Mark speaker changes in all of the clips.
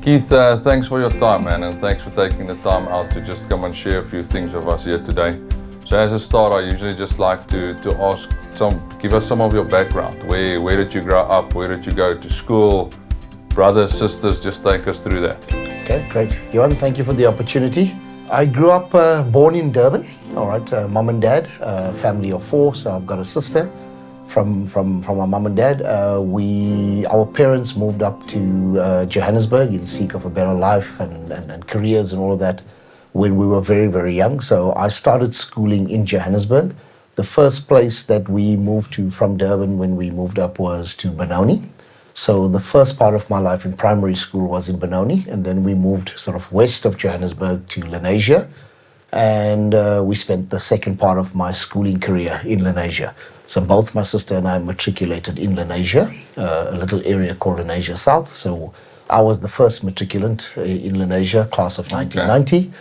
Speaker 1: Keith, thanks for your time, man, and thanks for taking the time out to just come and share a few things with us here today. So as a start, I usually just like to ask give us some of your background. Where did you grow up? Where did you go to school? Brothers, sisters, just take us through that.
Speaker 2: Okay, great. Johan, thank you for the opportunity. I grew up born in Durban. All right, mom and dad, family of four. So I've got a sister from my mom and dad. Our parents moved up to Johannesburg in seek of a better life and careers and all of that when we were very, very young. So I started schooling in Johannesburg. The first place that we moved to from Durban when we moved up was to Benoni. So the first part of my life in primary school was in Benoni, and then we moved sort of west of Johannesburg to Lenasia, and we spent the second part of my schooling career in Lenasia. So both my sister and I matriculated in Lenasia, a little area called Lenasia South. So I was the first matriculant in Lenasia, class of 1990.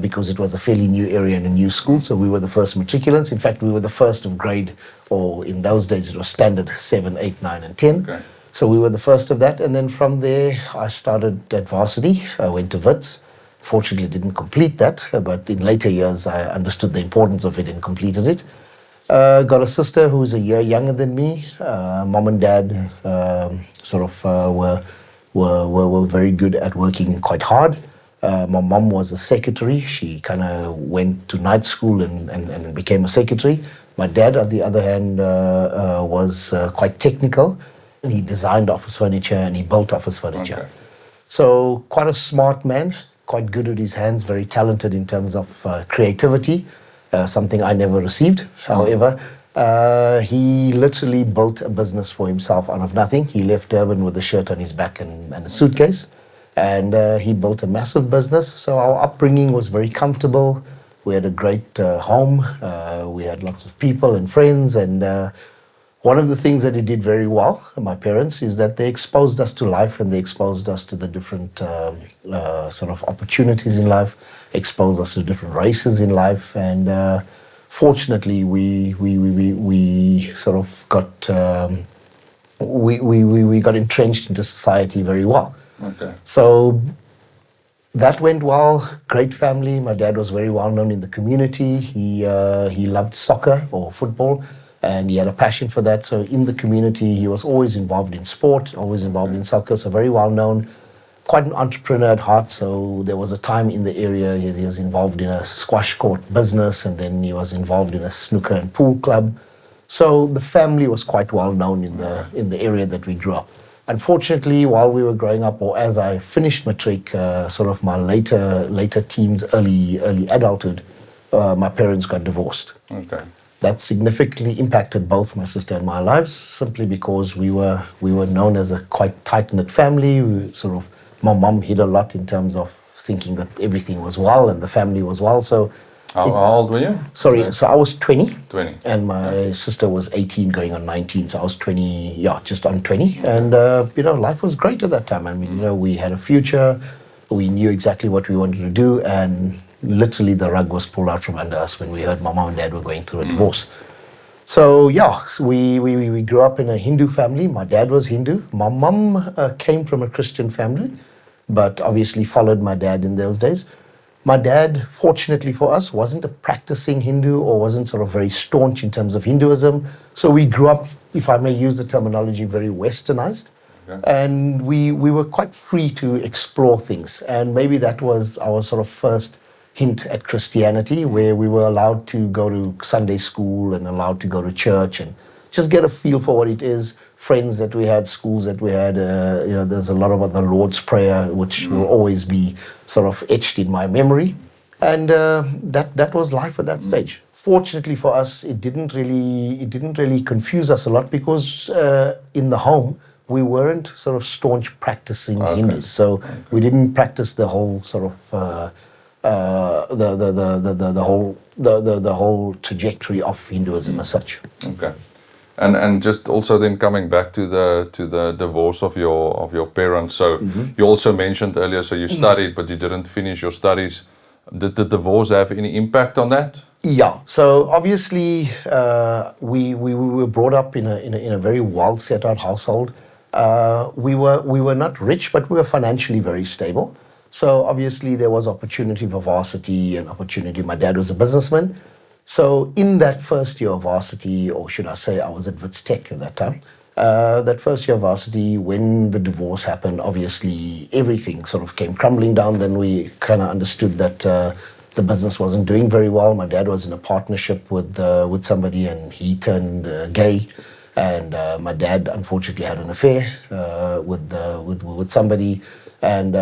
Speaker 2: Because it was a fairly new area and a new school, so we were the first matriculants. In fact, we were the first of grade, or in those days it was standard 7, 8, 9 and 10.
Speaker 1: Okay.
Speaker 2: So we were the first of that, and then from there I started at varsity. I went to Wits. Fortunately didn't complete that, but in later years I understood the importance of it and completed it. Got a sister who's a year younger than me. Mom and dad were very good at working quite hard. My mom was a secretary. She kind of went to night school and became a secretary. My dad, on the other hand, was quite technical. He designed office furniture and he built office furniture.
Speaker 1: Okay.
Speaker 2: So quite a smart man, quite good with his hands, very talented in terms of creativity, something I never received. However, he literally built a business for himself out of nothing. He left Durban with a shirt on his back and a suitcase. And he built a massive business. So our upbringing was very comfortable. We had a great home. We had lots of people and friends. And one of the things that he did very well, my parents, is that they exposed us to life, and they exposed us to the different sort of opportunities in life, exposed us to different races in life. And fortunately, we sort of got we got entrenched into society very well.
Speaker 1: Okay.
Speaker 2: So that went well. Great family. My dad was very well known in the community. He loved soccer or football, and he had a passion for that. So in the community, he was always involved in sport, always involved in soccer. So very well known. Quite an entrepreneur at heart. So there was a time in the area he was involved in a squash court business, and then he was involved in a snooker and pool club. So the family was quite well known in the area that we grew up. Unfortunately, while we were growing up, or as I finished matric, sort of my later teens, early adulthood, my parents got divorced.
Speaker 1: Okay.
Speaker 2: That significantly impacted both my sister and my lives, simply because we were known as a quite tight-knit family. My mom hid a lot in terms of thinking that everything was well and the family was well. So
Speaker 1: How old were you?
Speaker 2: Sorry, so I was 20.
Speaker 1: 20.
Speaker 2: And my sister was 18 going on 19. So I was 20, just on 20. And, life was great at that time. I mean, we had a future. We knew exactly what we wanted to do. And literally the rug was pulled out from under us when we heard my mom and dad were going through a divorce. So, we grew up in a Hindu family. My dad was Hindu. My mom came from a Christian family, but obviously followed my dad in those days. My dad, fortunately for us, wasn't a practicing Hindu or wasn't sort of very staunch in terms of Hinduism. So we grew up, if I may use the terminology, very westernized.
Speaker 1: Okay.
Speaker 2: And we were quite free to explore things. And maybe that was our sort of first hint at Christianity, where we were allowed to go to Sunday school and allowed to go to church and just get a feel for what it is. Friends that we had, schools that we had, there's a lot of the Lord's Prayer, which will always be sort of etched in my memory. And that was life at that stage. Fortunately for us, it didn't really confuse us a lot, because in the home, we weren't sort of staunch practicing Hindus. So we didn't practice the whole sort of the whole trajectory of Hinduism as such.
Speaker 1: Okay. And just also then coming back to the divorce of your parents. So you also mentioned earlier, so you studied, but you didn't finish your studies. Did the divorce have any impact on that?
Speaker 2: Yeah. So obviously, we were brought up in a very well set out household. We were not rich, but we were financially very stable. So obviously there was opportunity for varsity and opportunity. My dad was a businessman. So in that first year of varsity, or should I say I was at Wits Tech at that time, that first year of varsity, when the divorce happened, obviously everything sort of came crumbling down. Then we kind of understood that the business wasn't doing very well. My dad was in a partnership with somebody, and he turned gay. And my dad unfortunately had an affair with somebody. And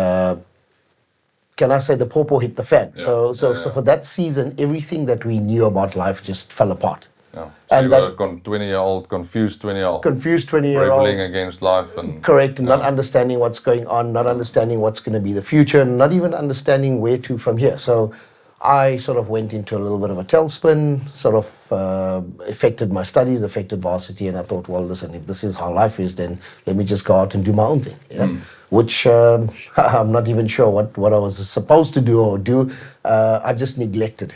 Speaker 2: can I say the popo hit the fan?
Speaker 1: Yeah.
Speaker 2: So for that season, everything that we knew about life just fell apart.
Speaker 1: Yeah. So
Speaker 2: And
Speaker 1: you were a 20-year-old, confused 20-year-old.
Speaker 2: Confused 20-year-old.
Speaker 1: Rebelling against life. And
Speaker 2: correct, not understanding what's going on, not understanding what's going to be the future, not even understanding where to from here. So I sort of went into a little bit of a tailspin, sort of affected my studies, affected varsity, and I thought, well, listen, if this is how life is, then let me just go out and do my own thing. You know? Which I'm not even sure what I was supposed to do or do. I just neglected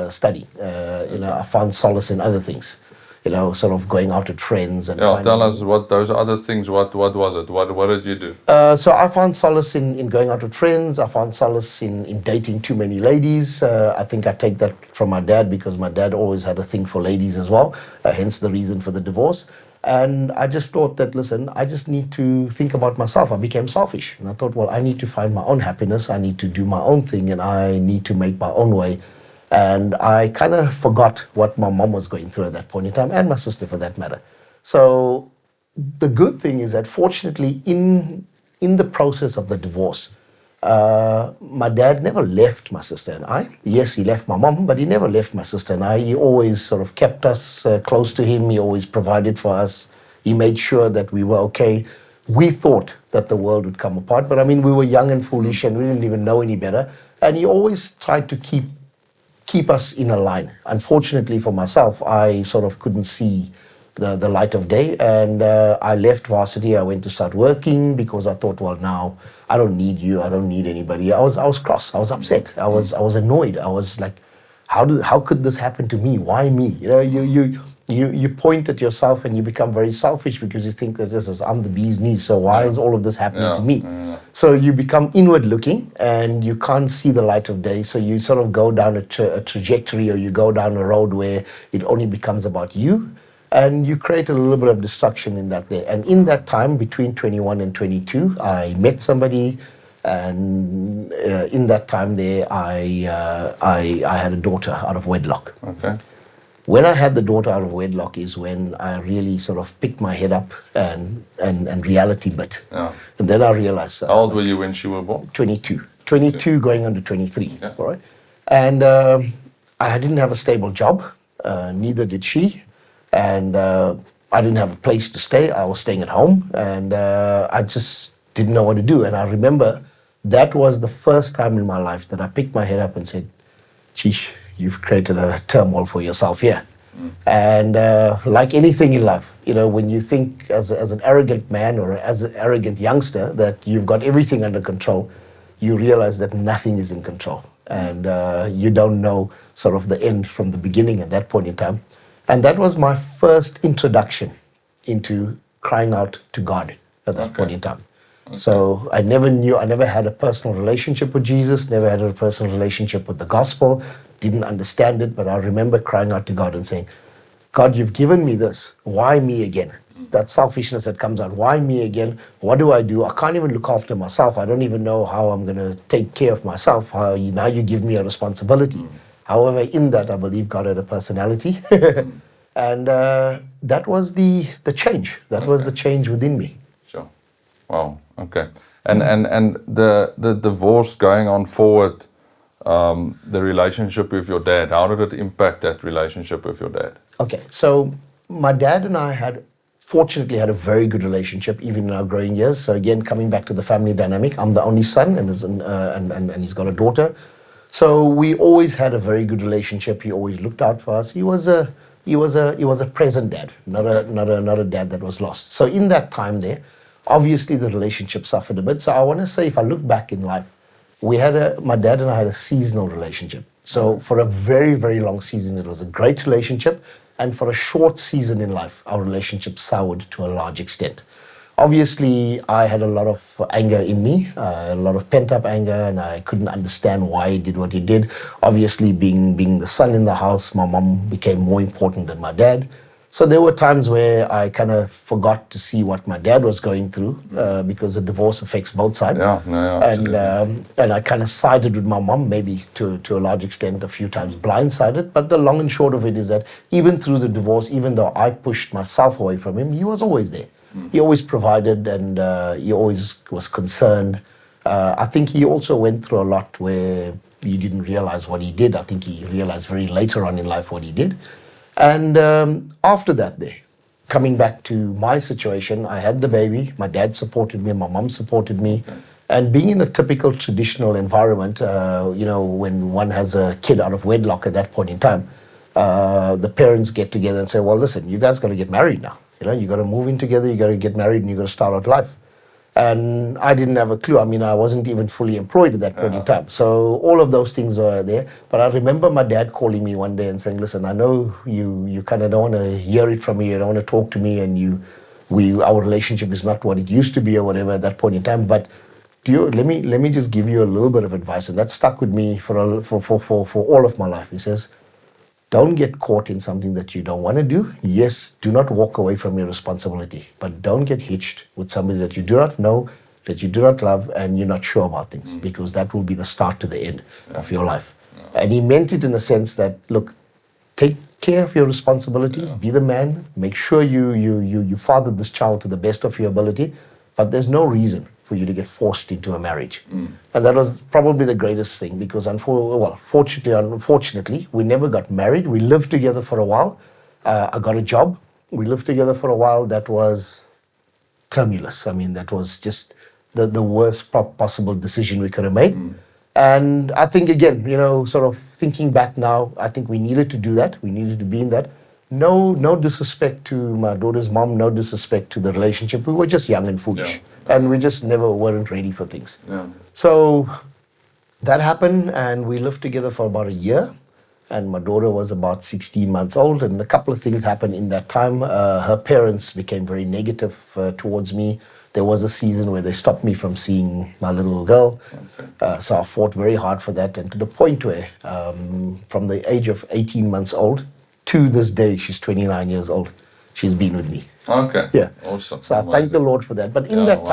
Speaker 2: study. I found solace in other things. Sort of going out with friends and.
Speaker 1: Yeah, tell us what those other things. What was it? What did you do?
Speaker 2: So I found solace in going out with friends. I found solace in dating too many ladies. I think I take that from my dad, because my dad always had a thing for ladies as well. Hence the reason for the divorce. And I just thought that, listen, I just need to think about myself. I became selfish. And I thought, well, I need to find my own happiness. I need to do my own thing, and I need to make my own way. And I kind of forgot what my mom was going through at that point in time, and my sister for that matter. So the good thing is that fortunately in the process of the divorce, my dad never left my sister and I. Yes, he left my mom, but he never left my sister and I. He always sort of kept us close to him. He always provided for us. He made sure that we were okay. We thought that the world would come apart, but I mean, we were young and foolish and we didn't even know any better. And he always tried to keep us in a line. Unfortunately for myself, I sort of couldn't see the light of day, and I left varsity. I went to start working because I thought, well, now I don't need you. I don't need anybody. I was cross. I was upset. I was annoyed. I was like, how could this happen to me? Why me? You point at yourself and you become very selfish because you think that I'm the bee's knees. So why is all of this happening to me? So you become inward looking and you can't see the light of day. So you sort of go down a trajectory, or you go down a road where it only becomes about you. And you create a little bit of destruction in that there. And in that time, between 21 and 22, I met somebody. And in that time there, I had a daughter out of wedlock.
Speaker 1: Okay.
Speaker 2: When I had the daughter out of wedlock is when I really sort of picked my head up and reality bit.
Speaker 1: Yeah.
Speaker 2: And then I realized...
Speaker 1: How old were you when she was born?
Speaker 2: 22. 22 going on to 23.
Speaker 1: Yeah.
Speaker 2: All right. And I didn't have a stable job. Neither did she. And I didn't have a place to stay. I was staying at home, and I just didn't know what to do. And I remember that was the first time in my life that I picked my head up and said, "Sheesh, you've created a turmoil for yourself here." And like anything in life, when you think as an arrogant man or as an arrogant youngster that you've got everything under control, you realize that nothing is in control. And you don't know sort of the end from the beginning at that point in time. And that was my first introduction into crying out to God at that point in time. Okay. So I never had a personal relationship with Jesus, never had a personal relationship with the gospel, didn't understand it, but I remember crying out to God and saying, "God, you've given me this. Why me again?" That selfishness that comes out. Why me again? What do? I can't even look after myself. I don't even know how I'm going to take care of myself. Now you give me a responsibility. However, in that, I believe God had a personality. And that was the change. That was the change within me.
Speaker 1: Sure. Wow. Okay. And the divorce going on forward, the relationship with your dad, how did it impact that relationship with your dad? Okay.
Speaker 2: So my dad and I fortunately had a very good relationship even in our growing years. So again, coming back to the family dynamic, I'm the only son and he's got a daughter. So we always had a very good relationship. He always looked out for us. He was a present dad, not a dad that was lost. So in that time there, obviously the relationship suffered a bit. So I want to say, if I look back in life, my dad and I had a seasonal relationship. So for a very, very long season, it was a great relationship. And for a short season in life, our relationship soured to a large extent. Obviously, I had a lot of anger in me, a lot of pent-up anger, and I couldn't understand why he did what he did. Obviously, being the son in the house, my mom became more important than my dad. So there were times where I kind of forgot to see what my dad was going through because a divorce affects both sides.
Speaker 1: Yeah, no, yeah, absolutely.
Speaker 2: And I kind of sided with my mom, maybe to a large extent, a few times blindsided. But the long and short of it is that even through the divorce, even though I pushed myself away from him, he was always there. He always provided, and he always was concerned. I think he also went through a lot where he didn't realize what he did. I think he realized very later on in life what he did. And after that, coming back to my situation, I had the baby. My dad supported me. My mom supported me. Okay. And being in a typical traditional environment, when one has a kid out of wedlock at that point in time, the parents get together and say, well, listen, you guys got to get married now. You got to move in together. You got to get married, and you got to start out life. And I didn't have a clue. I mean, I wasn't even fully employed at that point in time. So all of those things were there. But I remember my dad calling me one day and saying, listen, I know you kind of don't want to hear it from me. You don't want to talk to me. And our relationship is not what it used to be or whatever at that point in time. But let me just give you a little bit of advice. And that stuck with me for all of my life. He says, don't get caught in something that you don't want to do. Yes, do not walk away from your responsibility, but don't get hitched with somebody that you do not know, that you do not love, and you're not sure about things, because that will be the start to the end of your life. And he meant it in the sense that, look, take care of your responsibilities, be the man, make sure you father this child to the best of your ability, but there's no reason for you to get forced into a marriage. And that was probably the greatest thing, because unfortunately, we never got married. We lived together for a while. I got a job. We lived together for a while. That was tumultuous. I mean, that was just the worst possible decision we could have made. And I think, again, sort of thinking back now, I think we needed to do that. We needed to be in that. No disrespect to my daughter's mom, no disrespect to the relationship. We were just young and foolish. And we just never weren't ready for things. So that happened, and we lived together for about a year. And my daughter was about 16 months old, and a couple of things happened in that time. Her parents became very negative towards me. There was a season where they stopped me from seeing my little girl. So I fought very hard for that, and to the point where from the age of 18 months old to this day, she's 29 years old, she's been with me.
Speaker 1: Okay.
Speaker 2: Yeah.
Speaker 1: Awesome.
Speaker 2: So I thank the Lord for that. But in that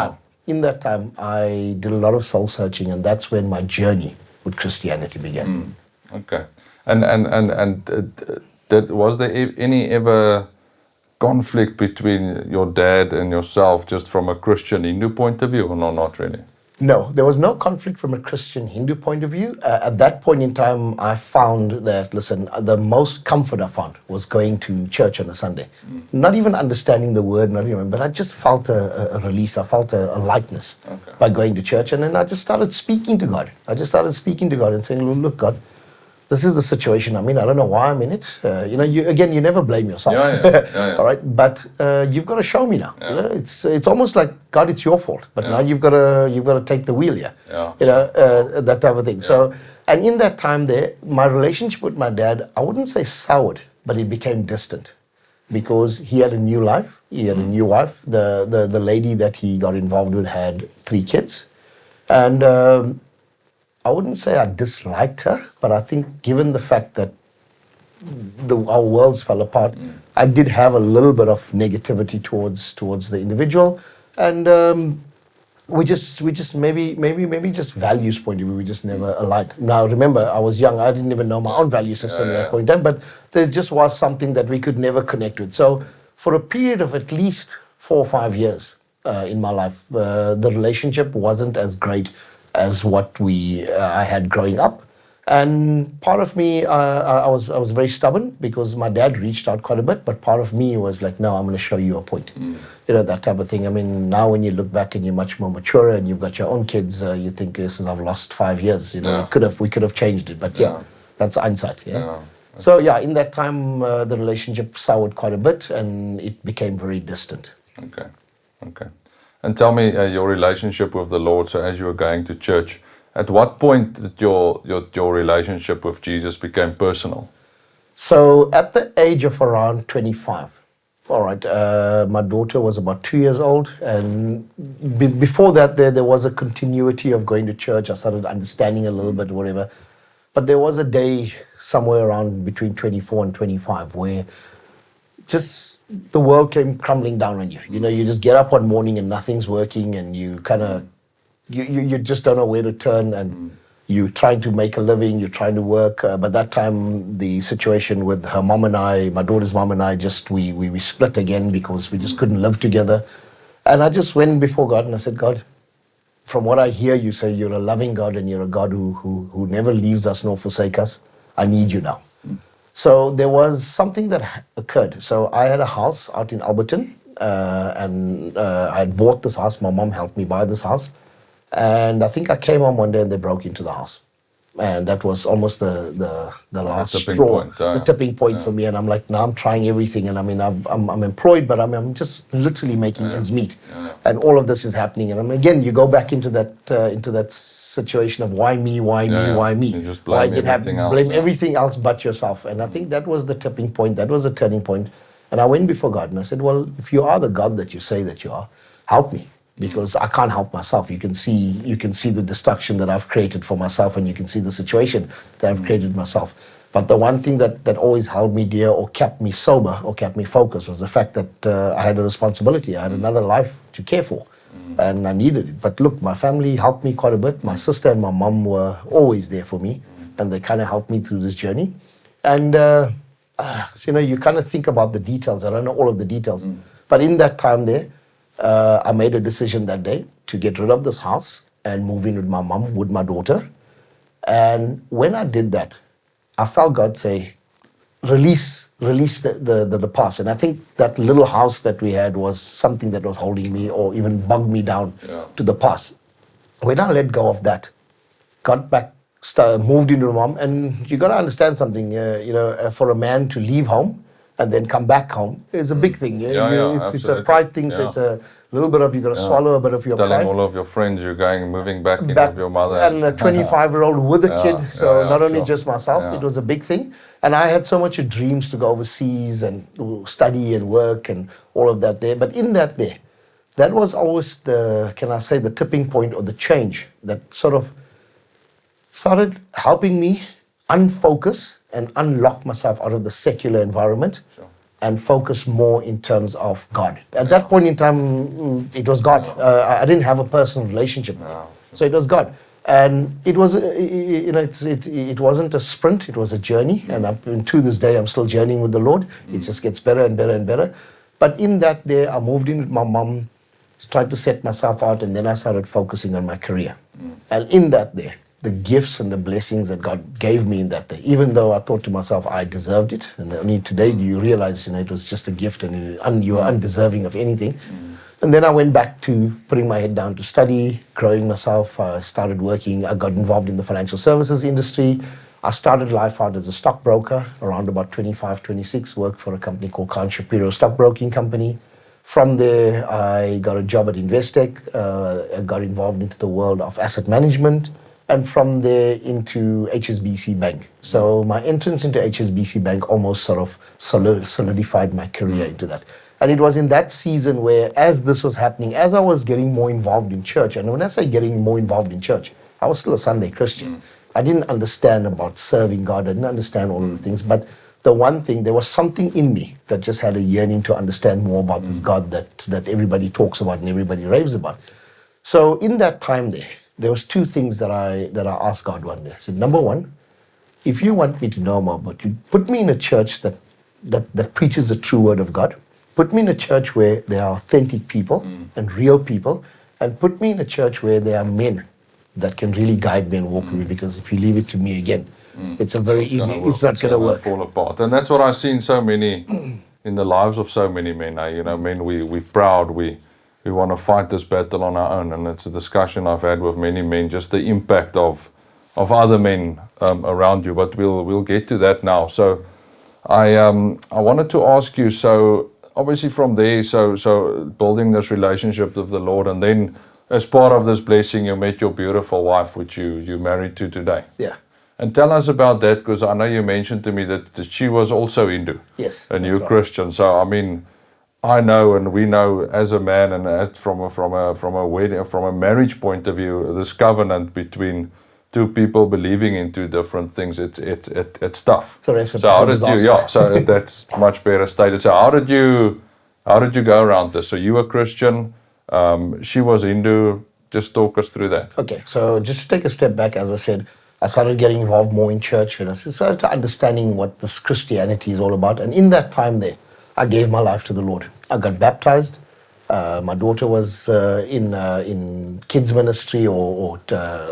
Speaker 2: time, I did a lot of soul searching, and that's when my journey with Christianity began.
Speaker 1: Okay. And was there any ever conflict between your dad and yourself, just from a Christian Hindu point of view, or no, not really?
Speaker 2: No, there was no conflict from a Christian Hindu point of view. At that point in time, I found that, the most comfort I found was going to church on a Sunday. Not even understanding the word, but I just felt a release. I felt a lightness by going to church. And then I just started speaking to God. and saying, look, God, this is the situation I'm in. I don't know why I'm in it. You never blame yourself. All right, but you've got to show me now. It's almost like, God, it's your fault. But now you've got to take the wheel here. That type of thing. So, and in that time there, my relationship with my dad, I wouldn't say soured, but it became distant, because he had a new life. He had a new wife. The lady that he got involved with had 3 kids, and I wouldn't say I disliked her, but I think given the fact that our worlds fell apart, I did have a little bit of negativity towards the individual, and we just maybe just values point of view, we just never aligned. Now remember, I was young, I didn't even know my own value system at that point in time, but there just was something that we could never connect with. So for a period of at least 4 or 5 years in my life, the relationship wasn't as great as what I had growing up. And part of me, I was very stubborn, because my dad reached out quite a bit, but part of me was like, no, I'm going to show you a point. That type of thing. I mean, now when you look back and you're much more mature and you've got your own kids, you think, listen, I've lost 5 years. We could have changed it, but that's hindsight. So in that time, the relationship soured quite a bit, and it became very distant.
Speaker 1: Okay. And tell me your relationship with the Lord. So as you were going to church, at what point did your relationship with Jesus became personal?
Speaker 2: So at the age of around 25, All right. My daughter was about 2 years old, and before that, there was a continuity of going to church. I started understanding a little bit, whatever. But there was a day somewhere around between 24 and 25 where just the world came crumbling down on you. You know, you just get up one morning and nothing's working, and you kind of you just don't know where to turn, and you're trying to make a living, you're trying to work. But that time, the situation with her mom and I, my daughter's mom and I, just we split again because we just couldn't live together. And I just went before God and I said, God, from what I hear you say, you're a loving God and you're a God who never leaves us nor forsake us. I need you now. So there was something that occurred. So I had a house out in Alberton, and I had bought this house. My mom helped me buy this house. And I think I came home one day and they broke into the house. And that was almost the last straw, the tipping point for me. And I'm like, now I'm trying everything. And I mean, I'm employed, but I'm just literally making ends meet. And all of this is happening. And again, you go back into that situation of why me, why me, why me?
Speaker 1: You just blame everything else.
Speaker 2: Blame everything else but yourself. And I think that was the tipping point. That was the turning point. And I went before God and I said, well, if you are the God that you say that you are, help me. Because I can't help myself. You can see the destruction that I've created for myself, and you can see the situation that I've created myself. But the one thing that always held me dear or kept me sober or kept me focused was the fact that I had a responsibility. I had another life to care for, and I needed it. But look, my family helped me quite a bit. My sister and my mom were always there for me, and they kind of helped me through this journey. And you kind of think about the details. I don't know all of the details, but in that time there, I made a decision that day to get rid of this house and move in with my mom, with my daughter. And when I did that, I felt God say, release the past. And I think that little house that we had was something that was holding me or even bogged me down to the past. When I let go of that, got back, moved into mom. And you got to understand something, for a man to leave home and then come back home is a big thing. It's a pride thing. So it's a little bit of, you got to swallow a bit of your
Speaker 1: pride. Telling all of your friends you're moving back in with your mother.
Speaker 2: And a 25-year-old with a kid. So not only just myself, it was a big thing. And I had so much dreams to go overseas and study and work and all of that there. But in that there, that was always the tipping point or the change that sort of started helping me unfocus and unlock myself out of the secular environment and focus more in terms of God. At that point in time, it was God. I didn't have a personal relationship, so it was God. And it was, it wasn't a sprint; it was a journey. And to this day, I'm still journeying with the Lord. It just gets better and better and better. But in that day, I moved in with my mom, tried to set myself out, and then I started focusing on my career. And in that day, the gifts and the blessings that God gave me in that day, even though I thought to myself I deserved it, and only today do you realize it was just a gift and you are undeserving of anything. And then I went back to putting my head down to study, growing myself. I started working. I got involved in the financial services industry. I started life out as a stockbroker around about 25, 26, worked for a company called Khan Shapiro Stockbroking Company. From there, I got a job at Investec. I got involved into the world of asset management. And from there into HSBC Bank. So my entrance into HSBC Bank almost sort of solidified my career into that. And it was in that season where, as this was happening, as I was getting more involved in church, and when I say getting more involved in church, I was still a Sunday Christian. I didn't understand about serving God. I didn't understand all of the things. But the one thing, there was something in me that just had a yearning to understand more about this God that everybody talks about and everybody raves about. So in that time there was two things that I asked God one day. I said, number one, if you want me to know more about you, put me in a church that preaches the true word of God. Put me in a church where there are authentic people and real people. And put me in a church where there are men that can really guide me and walk with me. Because if you leave it to me again, it's not going to work.
Speaker 1: Fall apart. And that's what I see in so many, in the lives of so many men. Men, we're proud, we want to fight this battle on our own, and it's a discussion I've had with many men, just the impact of other men around you. But we'll get to that now. So I wanted to ask you. So obviously from there, so building this relationship with the Lord, and then as part of this blessing, you met your beautiful wife, which you married to today.
Speaker 2: Yeah.
Speaker 1: And tell us about that, because I know you mentioned to me that she was also Hindu.
Speaker 2: Yes.
Speaker 1: A new Christian. So I mean, I know, and we know as a man, and as from a wedding, from a marriage point of view, this covenant between two people believing in two different things, it's tough.
Speaker 2: It's a recipe
Speaker 1: So how
Speaker 2: for
Speaker 1: did you?
Speaker 2: disaster.
Speaker 1: Yeah, so that's much better stated. So how did you go around this? So you were Christian, she was Hindu. Just talk us through that.
Speaker 2: Okay, so just to take a step back, as I said, I started getting involved more in church, and I started to understanding what this Christianity is all about. And in that time there, I gave my life to the Lord. I got baptized. My daughter was in kids ministry or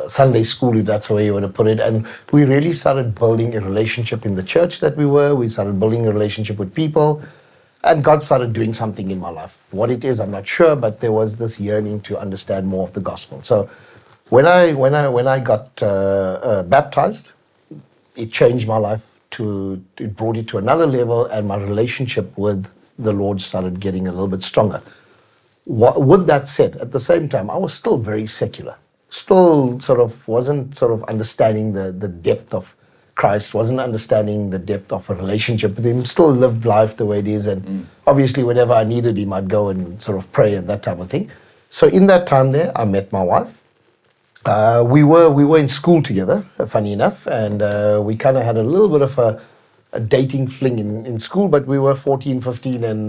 Speaker 2: Sunday school, if that's the way you want to put it. And we really started building a relationship in the church that we were. We started building a relationship with people. And God started doing something in my life. What it is, I'm not sure, but there was this yearning to understand more of the gospel. So when I got baptized, it changed my life. It brought it to another level, and my relationship with the Lord started getting a little bit stronger. With that said, at the same time, I was still very secular. Still wasn't understanding the depth of Christ, wasn't understanding the depth of a relationship with Him, still lived life the way it is. And obviously, whenever I needed Him, I'd go and sort of pray and that type of thing. So in that time there, I met my wife. We were in school together, funny enough, and we kind of had a little bit of a dating fling in school, but we were 14, 15 and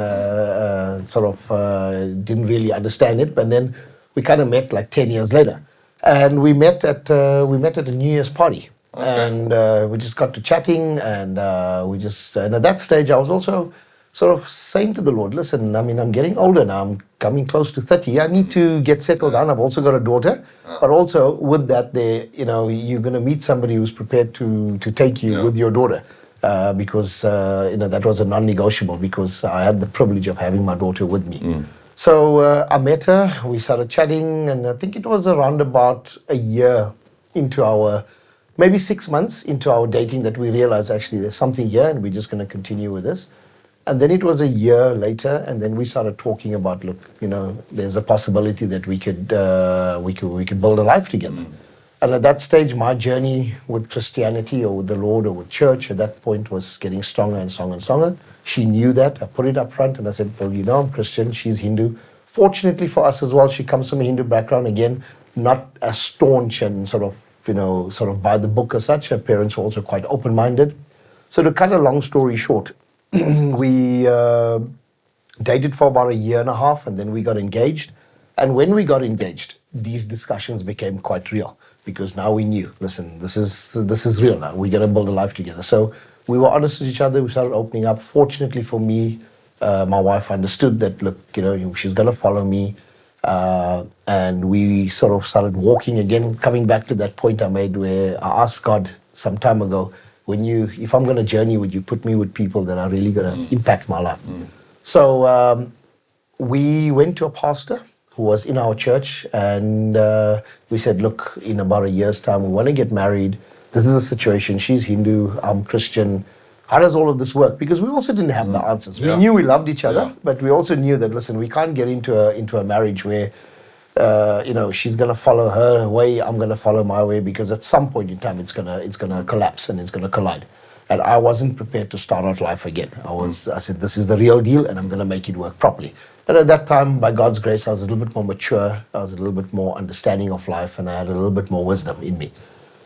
Speaker 2: didn't really understand it. But then we kind of met like 10 years later. And we met at a New Year's party. Okay. And we just got to chatting, and and at that stage I was also sort of saying to the Lord, listen, I mean, I'm getting older now, I'm coming close to 30, I need to get settled down. I've also got a daughter, but also with that you're going to meet somebody who's prepared to take you with your daughter, because that was a non-negotiable, because I had the privilege of having my daughter with me. So I met her, we started chatting, and I think it was around about a year into maybe 6 months into our dating that we realized actually there's something here and we're just going to continue with this. And then it was a year later, and then we started talking about, look, there's a possibility that we could build a life together. And at that stage, my journey with Christianity or with the Lord or with church at that point was getting stronger and stronger and stronger. She knew that. I put it up front and I said, well, I'm Christian, she's Hindu. Fortunately for us as well, she comes from a Hindu background. Again, not as staunch and sort of by the book as such. Her parents were also quite open-minded. So to cut a long story short, we dated for about a year and a half, and then we got engaged. And when we got engaged, these discussions became quite real, because now we knew, listen, this is real now. We're going to build a life together. So we were honest with each other. We started opening up. Fortunately for me, my wife understood that, look, she's going to follow me. And we sort of started walking again, coming back to that point I made where I asked God some time ago, if I'm going to journey with you, put me with people that are really going to impact my life. So we went to a pastor who was in our church, and we said, look, in about a year's time, we want to get married. This is a situation. She's Hindu, I'm Christian. How does all of this work? Because we also didn't have the answers. We knew we loved each other, but we also knew that, listen, we can't get into a marriage where she's going to follow her way, I'm going to follow my way, because at some point in time it's gonna collapse and it's going to collide. And I wasn't prepared to start out life again. I said, this is the real deal, and I'm going to make it work properly. And at that time, by God's grace, I was a little bit more mature. I was a little bit more understanding of life, and I had a little bit more wisdom in me.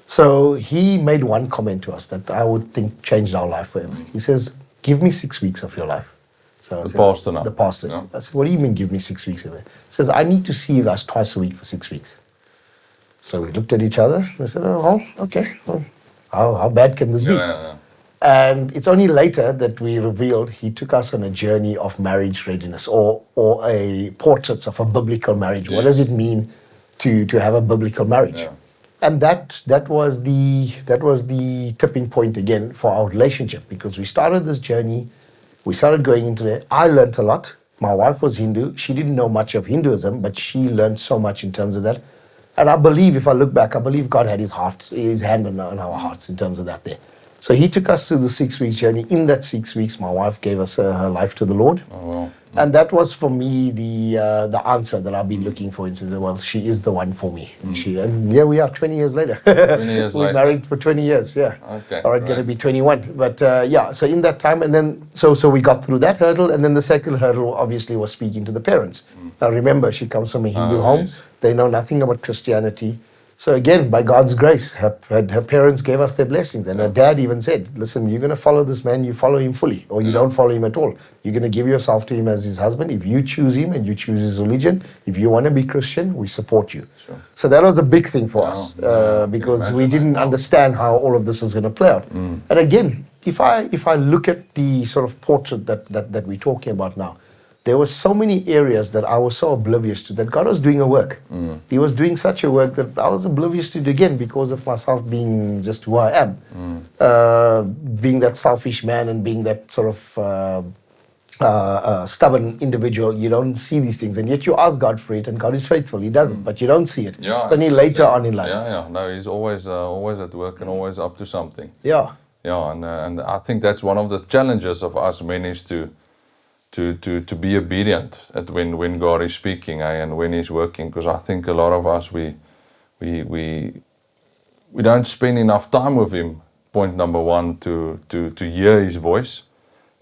Speaker 2: So he made one comment to us that I would think changed our life forever. He says, give me 6 weeks of your life. So
Speaker 1: the pastor now.
Speaker 2: The pastor. Yeah. I said, what do you mean give me 6 weeks of it? He says, I need to see you guys twice a week for 6 weeks. So we looked at each other and I said, oh, okay. Well, how bad can this be?
Speaker 1: Yeah.
Speaker 2: And it's only later that we revealed he took us on a journey of marriage readiness, or a portraits of a biblical marriage. Yes. What does it mean to have a biblical marriage? Yeah. And that was the tipping point again for our relationship, because we started this journey, we started going into it. I learned a lot. My wife was Hindu. She didn't know much of Hinduism, but she learned so much in terms of that. And I believe, if I look back, I believe God had his hand on our hearts in terms of that there. So he took us through the 6 weeks journey. In that 6 weeks, my wife gave us her life to the Lord.
Speaker 1: Oh, wow.
Speaker 2: And that was for me the answer that I've been looking for. And said, well, she is the one for me. And here we are 20 years later.
Speaker 1: 20 years
Speaker 2: We're
Speaker 1: later.
Speaker 2: married for 20 years, yeah.
Speaker 1: Okay,
Speaker 2: All right, going to
Speaker 1: great.
Speaker 2: be 21. But yeah, so in that time, and then, so we got through that hurdle. And then the second hurdle obviously was speaking to the parents. Now remember, she comes from a Hindu home.
Speaker 1: Yes.
Speaker 2: They know nothing about Christianity. So again, by God's grace, her parents gave us their blessings. And her dad even said, listen, you're going to follow this man, you follow him fully, or you don't follow him at all. You're going to give yourself to him as his husband. If you choose him and you choose his religion, if you want to be Christian, we support you.
Speaker 1: Sure.
Speaker 2: So that was a big thing for us
Speaker 1: Yeah,
Speaker 2: because
Speaker 1: can
Speaker 2: we
Speaker 1: imagine
Speaker 2: didn't
Speaker 1: that.
Speaker 2: understand how all of this was going to play out. And again, if I look at the sort of portrait that we're talking about now, there were so many areas that I was so oblivious to that God was doing a work. He was doing such a work that I was oblivious to it again because of myself being just who I am. Being that selfish man and being that sort of stubborn individual, you don't see these things. And yet you ask God for it and God is faithful. He does it, but you don't see it.
Speaker 1: Yeah,
Speaker 2: it's only later on in life.
Speaker 1: Yeah. No, he's always at work and always up to something.
Speaker 2: Yeah.
Speaker 1: Yeah, and I think that's one of the challenges of us men is to be obedient at when God is speaking and when He's working, because I think a lot of us we don't spend enough time with Him. Point number one, to hear His voice,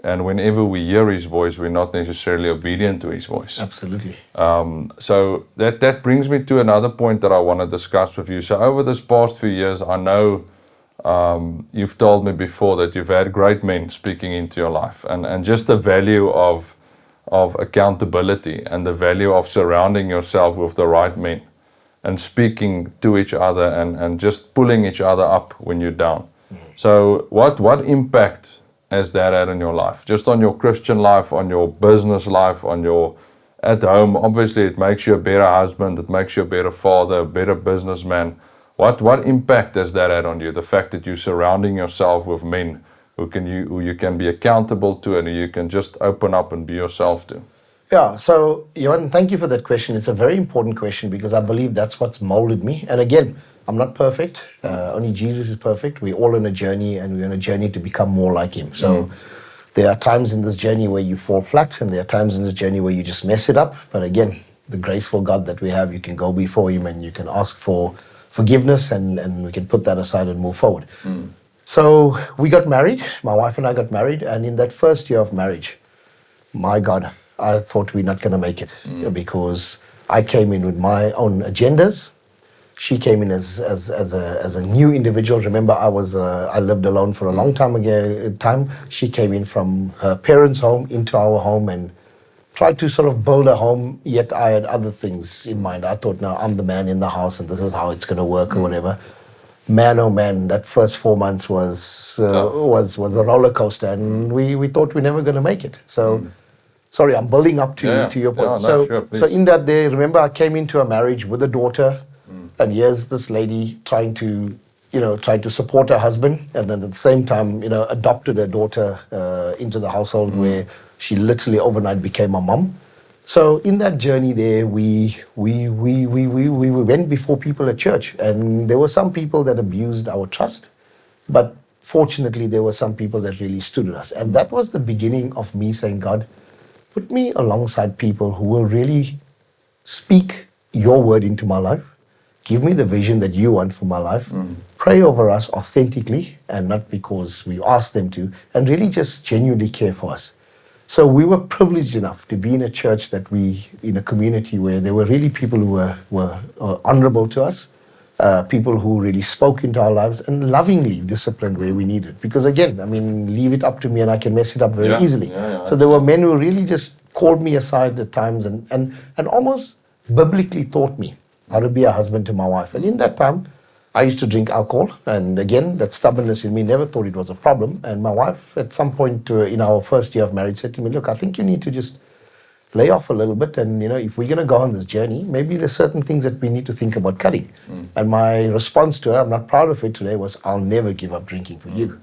Speaker 1: and whenever we hear His voice, we're not necessarily obedient to His voice.
Speaker 2: Absolutely.
Speaker 1: So that brings me to another point that I want to discuss with you. So over this past few years, I know you've told me before that you've had great men speaking into your life, and just the value of accountability and the value of surrounding yourself with the right men and speaking to each other and just pulling each other up when you're down. So what impact has that had on your life? Just on your Christian life, on your business life, on your at home? Obviously, it makes you a better husband, it makes you a better father, a better businessman. What impact has that had on you? The fact that you're surrounding yourself with men who you can be accountable to and who you can just open up and be yourself to.
Speaker 2: Yeah, so Johan, thank you for that question. It's a very important question because I believe that's what's molded me. And again, I'm not perfect. Only Jesus is perfect. We're all on a journey, and we're on a journey to become more like Him. So there are times in this journey where you fall flat, and there are times in this journey where you just mess it up. But again, the graceful God that we have, you can go before Him and you can ask for forgiveness, and we can put that aside and move forward. So we got married. My wife and I got married, and in that first year of marriage, my God, I thought we're not going to make it because I came in with my own agendas. She came in as a new individual. Remember, I lived alone for a long time. She came in from her parents' home into our home and tried to sort of build a home. Yet I had other things in mind. I thought, no, I'm the man in the house, and this is how it's going to work or whatever. Man, oh man, that first 4 months was a roller coaster, and we thought we're never going to make it. So. Sorry, I'm building up to your point. So in that day, remember, I came into a marriage with a daughter, and here's this lady trying to support her husband, and then at the same time, adopted her daughter into the household where she literally overnight became a mom. So in that journey there, we went before people at church, and there were some people that abused our trust, but fortunately, there were some people that really stood with us, and that was the beginning of me saying, God, put me alongside people who will really speak your word into my life. Give me the vision that you want for my life. Pray over us authentically and not because we ask them to, and really just genuinely care for us. So we were privileged enough to be in a church in a community where there were really people who were honorable to us, people who really spoke into our lives and lovingly disciplined where we needed. Because again, leave it up to me and I can mess it up very easily. So there were men who really just called me aside at times and almost biblically taught me how to be a husband to my wife. And in that time, I used to drink alcohol. And again, that stubbornness in me never thought it was a problem. And my wife, at some point in our first year of marriage, said to me, look, I think you need to just lay off a little bit, and if we're going to go on this journey, maybe there's certain things that we need to think about cutting. And my response to her, I'm not proud of it today, was, I'll never give up drinking for you.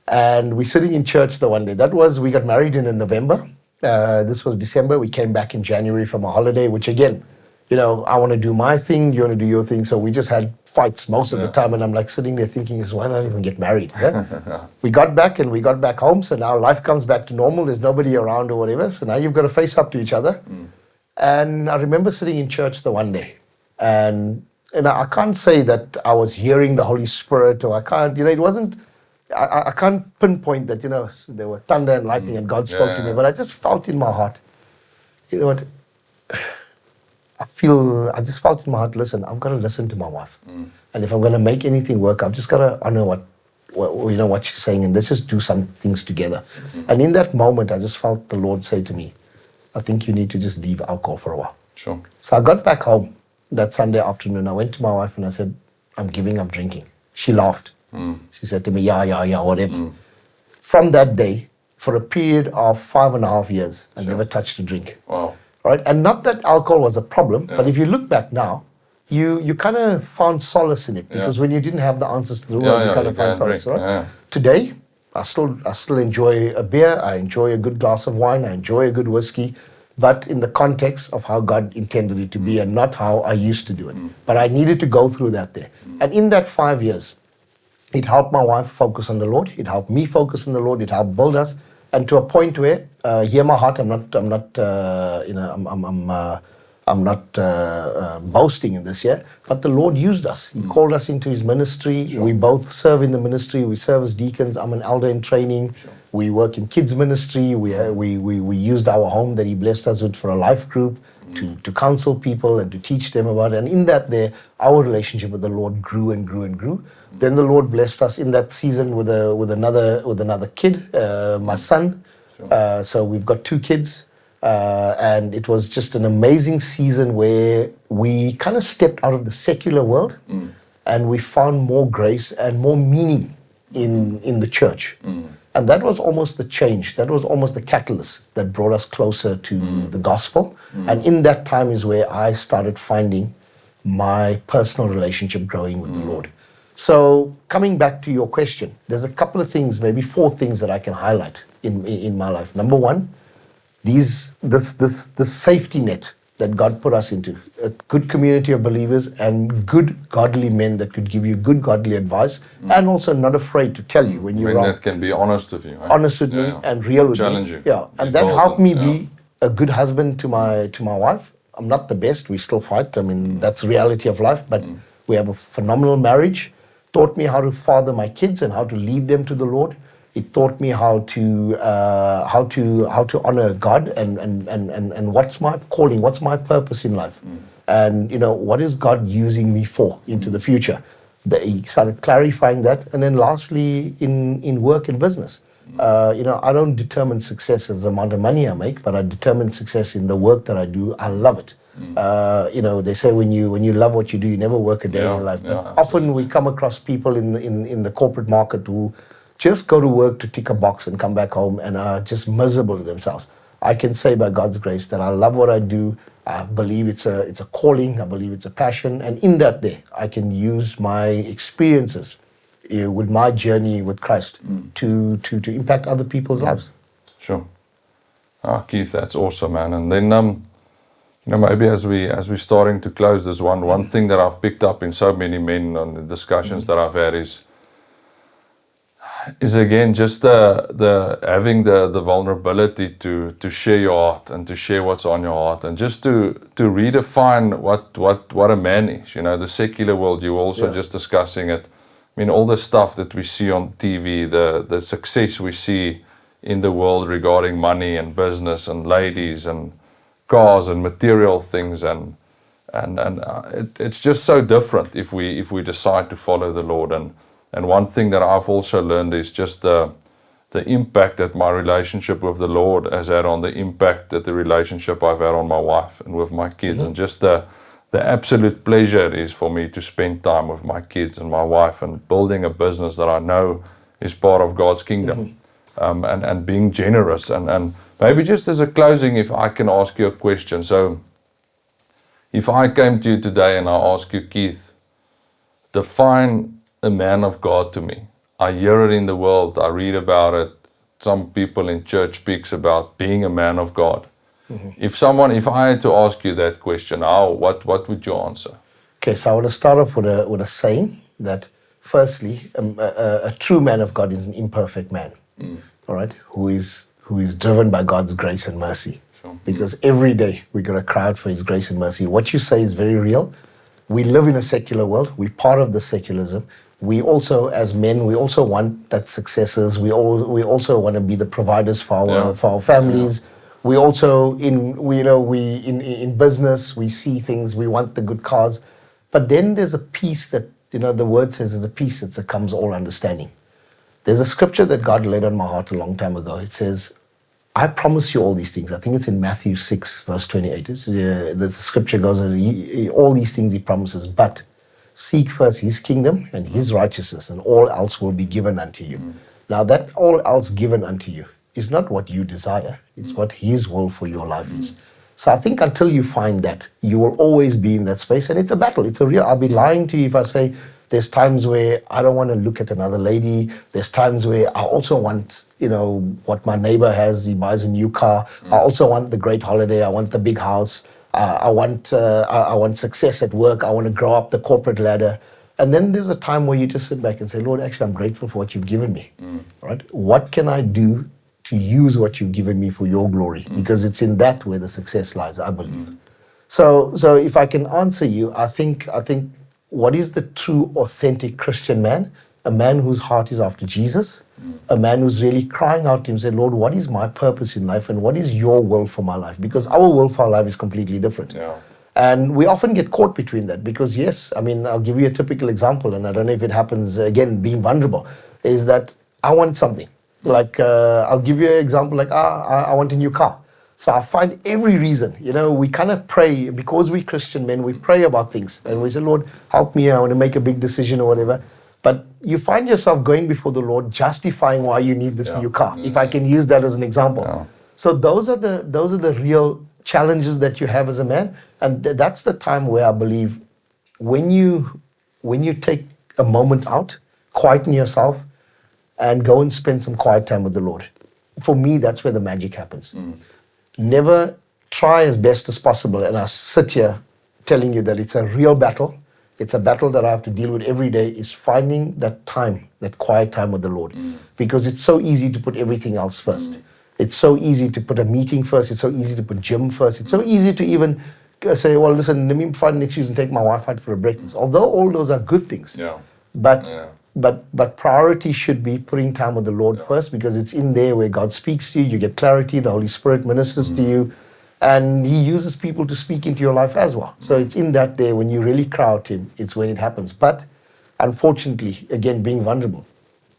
Speaker 2: And we're sitting in church the one day. We got married in November. This was December. We came back in January from a holiday, which again, I want to do my thing, you want to do your thing. So we just had fights most of the time. And I'm like sitting there thinking, why not even get married? Yeah? We got back home. So now life comes back to normal. There's nobody around or whatever. So now you've got to face up to each other. And I remember sitting in church the one day. And I can't say that I was hearing the Holy Spirit, or I can't, it wasn't, I can't pinpoint that, there were thunder and lightning and God spoke to me. But I just felt in my heart, you know what? I just felt in my heart, listen, I've got to listen to my wife. And if I'm going to make anything work, I've just got to honor what she's saying, and let's just do some things together. And in that moment, I just felt the Lord say to me, I think you need to just leave alcohol for a while.
Speaker 1: Sure.
Speaker 2: So I got back home that Sunday afternoon. I went to my wife and I said, I'm giving up drinking. She laughed. She said to me, yeah, whatever. From that day, for a period of 5.5 years, I never touched a drink.
Speaker 1: Wow.
Speaker 2: Right? And not that alcohol was a problem, but if you look back now, you kind of found solace in it, because when you didn't have the answers to the world, you kind of found solace. Right? Today, I still enjoy a beer, I enjoy a good glass of wine, I enjoy a good whiskey, but in the context of how God intended it to be and not how I used to do it. But I needed to go through that there. And in that 5 years, it helped my wife focus on the Lord, it helped me focus on the Lord, it helped build us, and to a point where, hear my heart, I'm not boasting in this yet, but the Lord used us. He called us into His ministry. Sure. We both serve in the ministry. We serve as deacons. I'm an elder in training. Sure. We work in kids ministry. We used our home that He blessed us with for a life group to counsel people and to teach them about it. And in that there, our relationship with the Lord grew and grew and grew. Then the Lord blessed us in that season with another kid, my son. Sure. So we've got 2 kids. And it was just an amazing season where we kind of stepped out of the secular world and we found more grace and more meaning in the church. And that was almost the change. That was almost the catalyst that brought us closer to the gospel. And in that time is where I started finding my personal relationship growing with the Lord. So coming back to your question, there's a couple of things, maybe 4 things that I can highlight in my life. Number one, this safety net that God put us into, a good community of believers and good godly men that could give you good godly advice and also not afraid to tell you when you're wrong.
Speaker 1: That can be honest with you. Right?
Speaker 2: Honest with me and real with
Speaker 1: challenge
Speaker 2: me.
Speaker 1: You.
Speaker 2: Yeah, and that helped me be a good husband to my wife. I'm not the best. We still fight. I mean, that's reality of life. But we have a phenomenal marriage. Taught me how to father my kids and how to lead them to the Lord. It taught me how to honor God and what's my calling, what's my purpose in life, and what is God using me for into the future. He started clarifying that, and then lastly, in work and business, I don't determine success as the amount of money I make, but I determine success in the work that I do. I love it. They say when you love what you do, you never work a day in your life. But often we come across people in the corporate market who just go to work to tick a box and come back home and are just miserable to themselves. I can say by God's grace that I love what I do. I believe it's a calling. I believe it's a passion. And in that day, I can use my experiences with my journey with Christ to impact other people's lives.
Speaker 1: Sure. Keith, that's awesome, man. And then, maybe as we're starting to close this one thing that I've picked up in so many men on the discussions that I've had is again just the having the vulnerability to share your heart and to share what's on your heart and just to redefine what a man is. The secular world, you were also just discussing it. I mean, all the stuff that we see on TV, the success we see in the world regarding money and business and ladies and cars and material things and it's just so different if we decide to follow the Lord. And one thing that I've also learned is just the impact that my relationship with the Lord has had on the impact that the relationship I've had on my wife and with my kids. And just the absolute pleasure it is for me to spend time with my kids and my wife and building a business that I know is part of God's kingdom. And being generous. And maybe just as a closing, if I can ask you a question. So if I came to you today and I ask you, Keith, define a man of God to me. I hear it in the world. I read about it. Some people in church speaks about being a man of God. If I had to ask you that question, what would you answer?
Speaker 2: Okay, so I want to start off with a saying that, firstly, a true man of God is an imperfect man, all right, who is driven by God's grace and mercy.
Speaker 1: Sure.
Speaker 2: Because every day we got to cry out for His grace and mercy. What you say is very real. We live in a secular world. We're part of the secularism. We also, as men, we also want that successors. We also want to be the providers for our families. We also in business we see things. We want the good cause, but then there's a peace that the word says there's a peace that succombs all understanding. There's a scripture that God laid on my heart a long time ago. It says, I promise you all these things. I think it's in Matthew 6, verse 28. The scripture goes, all these things He promises, but seek first His kingdom and His righteousness, and all else will be given unto you. Now, that all else given unto you is not what you desire. It's what His will for your life is. So I think until you find that, you will always be in that space. And it's a battle. It's a real, I'll be lying to you if I say there's times where I don't want to look at another lady. There's times where I also want, what my neighbor has. He buys a new car. I also want the great holiday. I want the big house. I want success at work. I want to grow up the corporate ladder. And then there's a time where you just sit back and say, Lord, actually, I'm grateful for what you've given me. Right? What can I do to use what you've given me for your glory? Because it's in that where the success lies, I believe. So if I can answer you, I think what is the true, authentic Christian man? A man whose heart is after Jesus, a man who's really crying out to Him, saying, Lord, what is my purpose in life and what is your will for my life? Because our will for our life is completely different. Yeah. And we often get caught between that because, yes, I'll give you a typical example, and I don't know if it happens, again, being vulnerable, is that I want something. Like, I'll give you an example, like, I want a new car. So I find every reason, we kind of pray, because we're Christian men, we pray about things. And we say, Lord, help me, I want to make a big decision or whatever. But you find yourself going before the Lord, justifying why you need this new car, if I can use that as an example. Yeah. So those are the real challenges that you have as a man. And that's the time where I believe when you take a moment out, quieten yourself, and go and spend some quiet time with the Lord. For me, that's where the magic happens. Never try as best as possible, and I sit here telling you that it's a real battle. It's a battle that I have to deal with every day, is finding that time, that quiet time with the Lord. Because it's so easy to put everything else first. It's so easy to put a meeting first. It's so easy to put gym first. It's so easy to even say, well, listen, let me find an excuse and take my wife out for a breakfast. Although all those are good things. Yeah. But priority should be putting time with the Lord first, because it's in there where God speaks to you, you get clarity, the Holy Spirit ministers to you, and He uses people to speak into your life as well. So it's in that there, when you really cry out to Him, it's when it happens. But unfortunately, again, being vulnerable,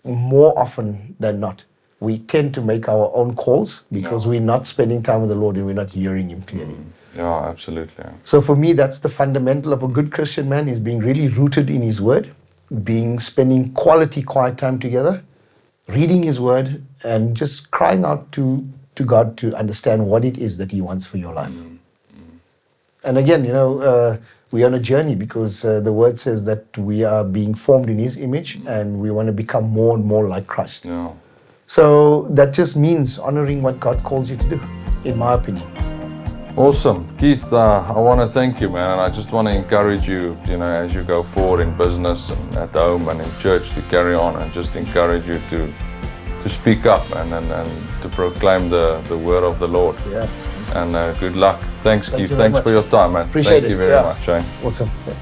Speaker 2: more often than not, we tend to make our own calls because we're not spending time with the Lord and we're not hearing Him clearly.
Speaker 1: Yeah, absolutely.
Speaker 2: So for me, that's the fundamental of a good Christian man, is being really rooted in His Word, spending quality quiet time together, reading His Word, and just crying out to God to understand what it is that He wants for your life. And again, we're on a journey because the Word says that we are being formed in His image and we want to become more and more like Christ. Yeah. So that just means honoring what God calls you to do, in my opinion.
Speaker 1: Awesome. Keith, I want to thank you, man. And I just want to encourage you, as you go forward in business and at home and in church, to carry on, and just encourage you to speak up and to proclaim the word of the Lord.
Speaker 2: Yeah.
Speaker 1: And good luck. Thanks, Keith. Thanks for your time, man.
Speaker 2: Appreciate
Speaker 1: Thank you very much.
Speaker 2: Awesome. Yeah.